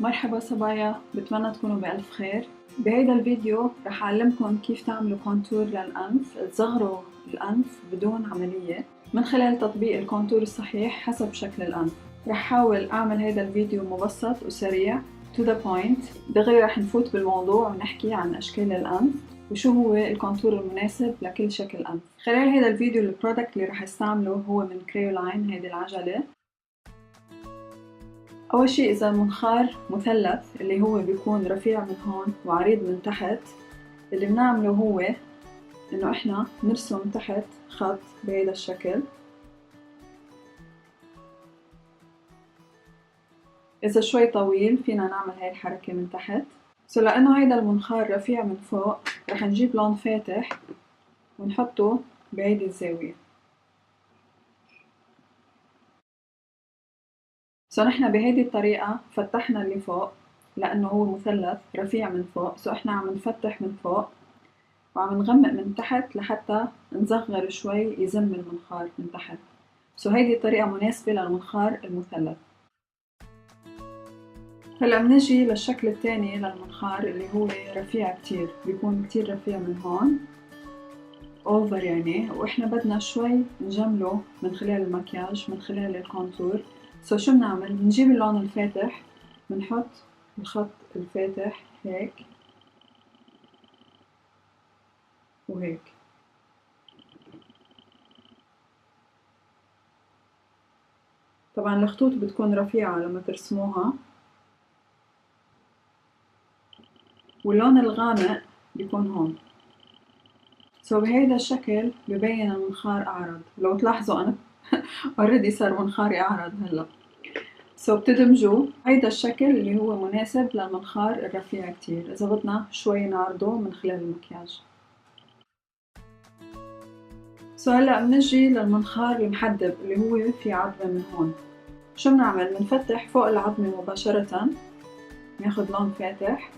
مرحبا صبايا، بتمنى تكونوا بألف خير. بهيدا الفيديو رح أعلمكم كيف تعملوا كونتور للأنف، تصغروا الأنف بدون عملية من خلال تطبيق الكونتور الصحيح حسب شكل الأنف. رح حاول أعمل هيدا الفيديو مبسط وسريع to the point. دغري رح نفوت بالموضوع ونحكي عن أشكال الأنف وشو هو الكونتور المناسب لكل شكل أنف. خلال هيدا الفيديو البرودكت اللي رح استعمله هو من كريولان، هيدي العجلة. أول شي إذا المنخار مثلث اللي هو بيكون رفيع من هون وعريض من تحت، اللي بنعمله هو إنه إحنا نرسم تحت خط بهيدا الشكل. إذا شوي طويل فينا نعمل هاي الحركة من تحت. لأنه هيدا المنخار رفيع من فوق رح نجيب لون فاتح ونحطه بهيدي الزاوية. نحن بهيدي الطريقة فتحنا اللي فوق لأنه هو مثلث رفيع من فوق. إحنا عم نفتح من فوق وعم نغمق من تحت لحتى نصغر شوي يزم المنخار من تحت. هيدي الطريقة مناسبة للمنخار المثلث. هلا بنجي للشكل الثاني للمنخار اللي هو رفيع كتير، بيكون كتير رفيع من هون اوفر يعني، واحنا بدنا شوي نجمله من خلال المكياج من خلال الكونتور. شو بنعمل؟ بنجيب اللون الفاتح، بنحط الخط الفاتح هيك وهيك. طبعا الخطوط بتكون رفيعة لما ترسموها، واللون الغامق بيكون هون. بهيدا الشكل ببين المنخار أعرض. لو تلاحظوا أنا already صار منخاري أعرض هلا. بتدمجوا هيدا الشكل اللي هو مناسب للمنخار الرفيع كتير. إذا بدنا شوي نعرضه من خلال المكياج. هلا بنجي للمنخار المحدب اللي هو في عظمة من هون. شو بنعمل؟ بنفتح فوق العظمة مباشرة، ناخد لون فاتح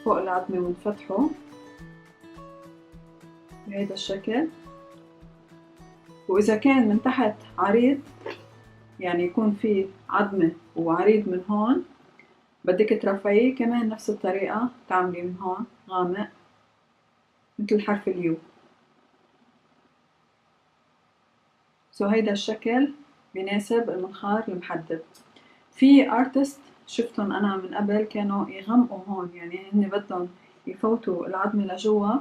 فوق العظمة ونفتحه بهيدا الشكل. وإذا كان من تحت عريض، يعني يكون في عظمة وعريض من هون، بدك ترفعيه كمان نفس الطريقة، تعملي من هون غامق مثل حرف اليو. هيدا الشكل بيناسب المنخار المحدب. في ارتست شفتهم انا من قبل كانوا يغمقوا هون، يعني هن بدهم يفوتوا العظمة لجوا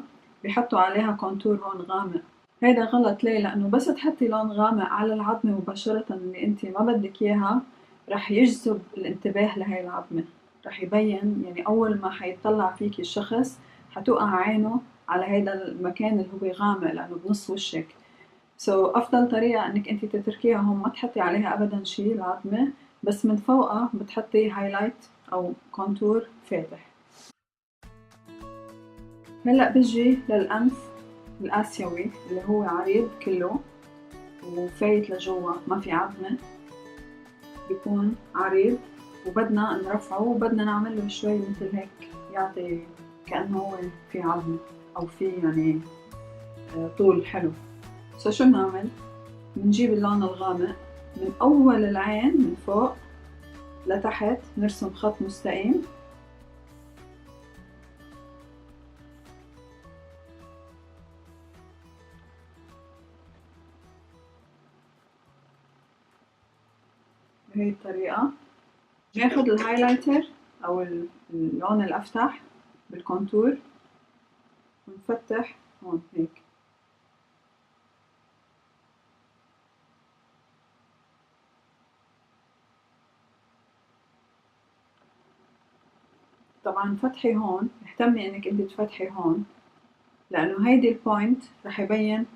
بيحطوا عليها كونتور هون غامق. هيدا غلط. ليه؟ لانه بس تحطي لون غامق على العظمة مباشرة اللي انت ما بدك اياها، رح يجذب الانتباه لهي العظمة، رح يبين يعني اول ما حيطلع فيكي الشخص حتوقع عينه على هيدا المكان اللي هو غامق لانه بنص وشك. افضل طريقة انك انت تتركيها هون، ما تحطي عليها ابدا شيء العظمة، بس من فوقها بتحطي هايلايت او كونتور فاتح. هلا بجي للانف الاسيوي اللي هو عريض كله وفايت لجوا، ما في عظمة، بيكون عريض وبدنا نرفعه وبدنا نعمل له شوي مثل هيك يعطي كأنه هو في عظمة او في يعني طول حلو. شو بنعمل؟ بنجيب اللون الغامق من اول العين من فوق لتحت، نرسم خط مستقيم بهي الطريقة. ناخد الهايلايتر او اللون الافتح بالكونتور ونفتح هون هيك. طبعا فتحي هون، اهتمي انك انت تفتحي هون لانه هيدي البوينت رح يبين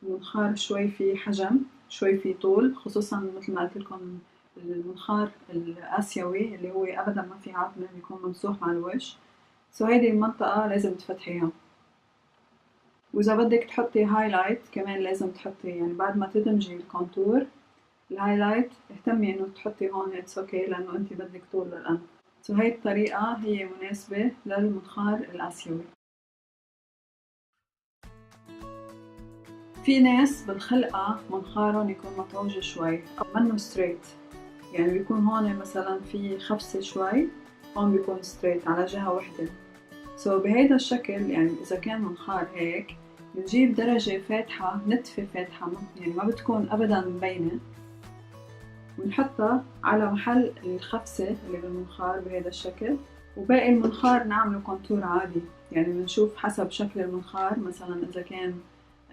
المنخار شوي في حجم شوي في طول، خصوصا مثل ما قلت لكم المنخار الاسيوي اللي هو ابدا ما في عظمه، بيكون ممسوح مع الوجه. هيدي المنطقه لازم تفتحيها. واذا بدك تحطي هايلايت كمان لازم تحطي، يعني بعد ما تدمجي الكونتور الهايلايت اهتمي انه تحطي هون اتس اوكي لانه انت بدك طول للانف. هاي الطريقه هي مناسبه للمنخار الاسيوي. في ناس بالخلقة منخارهم يكون مطوج شوي أو منه ستريت، يعني بيكون هون مثلا في خفصة شوي، هون بيكون ستريت على جهة واحدة. بهيدا الشكل يعني إذا كان منخار هيك بنجيب درجة فاتحة، نتفة فاتحة، يعني ما بتكون أبدا مبينة، ونحطها على محل الخفصة اللي بالمنخار بهيدا الشكل. وباقي المنخار نعمله كونتور عادي، يعني بنشوف حسب شكل المنخار، مثلا إذا كان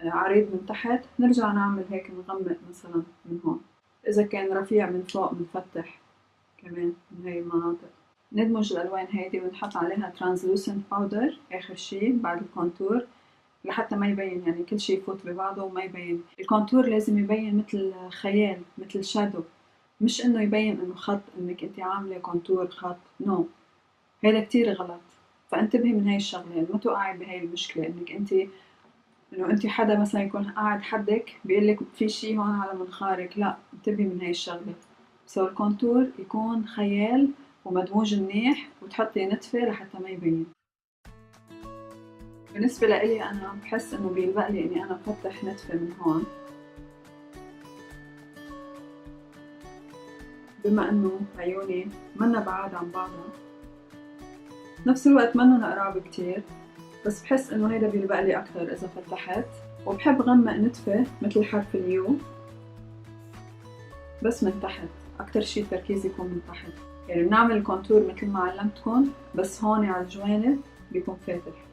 عريض من تحت نرجع نعمل هيك نغمق مثلا من هون، إذا كان رفيع من فوق بنفتح كمان من هاي المناطق. ندمج الألوان هيدي ونحط عليها ترانسلوسنت باودر آخر شي بعد الكونتور لحتى ما يبين، يعني كل شي يفوت ببعضه وما يبين. الكونتور لازم يبين مثل خيال، مثل شادو، مش إنه يبين إنه خط، إنك أنت عاملة كونتور خط، نو، هيدا كتير غلط. فانتبهي من هاي الشغلة، ما توقعي بهاي المشكلة إنك أنت إنه أنت حدا مثلا يكون قاعد حدك بيقلك في شي هون على منخارك، لا، انتبهي من هاي الشغلة. الكونتور يكون خيال ومدموج منيح، وتحطي نتفة لحتى ما يبين. بالنسبة لإلي أنا بحس إنه بيلبق لي إني أنا أفتح نتفة من هون، بما إنه عيوني منا بعاد عن بعضها، نفس الوقت منن قراب كتير، بس بحس إنه هيدا بيلبق لي أكتر إذا فتحت. وبحب غمق نتفة مثل حرف اليو بس من تحت، أكتر شي التركيز يكون من تحت، يعني بنعمل الكونتور مثل ما علمتكم، بس هون على الجوانب بيكون فاتح.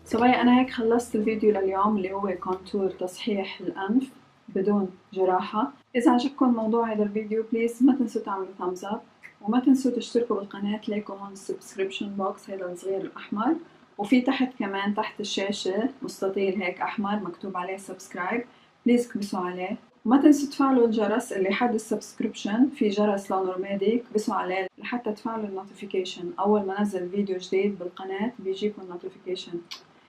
صبايا أنا هيك خلصت الفيديو لليوم اللي هو كونتور تصحيح الأنف بدون جراحة. إذا عجبكم موضوع هذا الفيديو بليز ما تنسوا تعملوا thumbs up، وما تنسوا تشتركوا بالقناة، تلاقوا هون السبسكريبشن بوكس هذا الصغير الأحمر، وفي تحت كمان تحت الشاشة مستطيل هيك أحمر مكتوب عليه سبسكرايب، بليز كبسوا عليه. وما تنسوا تفعلوا الجرس اللي حد السبسكريبشن، في جرس لونه رمادي كبسوا عليه لحتى تفعلوا النوتيفيكيشن، أول ما نزل فيديو جديد بالقناة بيجيكم النوتيفيكيشن،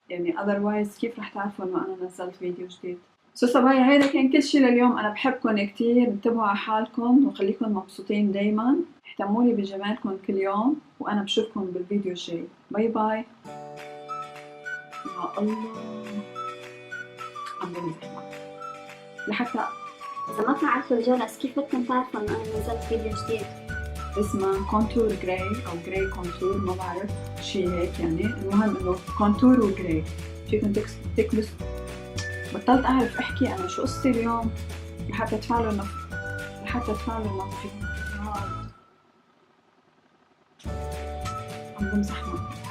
يعني otherwise كيف رح تعرفوا إنه أنا نزلت فيديو جديد. صبايا هيدا كان كل شي لليوم. أنا بحبكن كتير، انتبهوا على حالكن وخليكن مبسوطين دايما، اهتمولي بجمالكن كل يوم، وأنا بشوفكن بالفيديو الجاي. باي باي. يا الله عم بمزح معك لحتى إذا ما فعلتوا الجرس كيف بدكم تعرفوا إنه أنا نزلت فيديو جديد؟ اسمه كونتور جراي أو جراي كونتور، ما بعرف شي هيك يعني، المهم إنه كونتور وجراي فيكن تكبسوا. بطلت أعرف أحكي أنا، شو قصتي اليوم؟ لحتى تفعلوا النوتيفيكيشن. عم بمزح معك.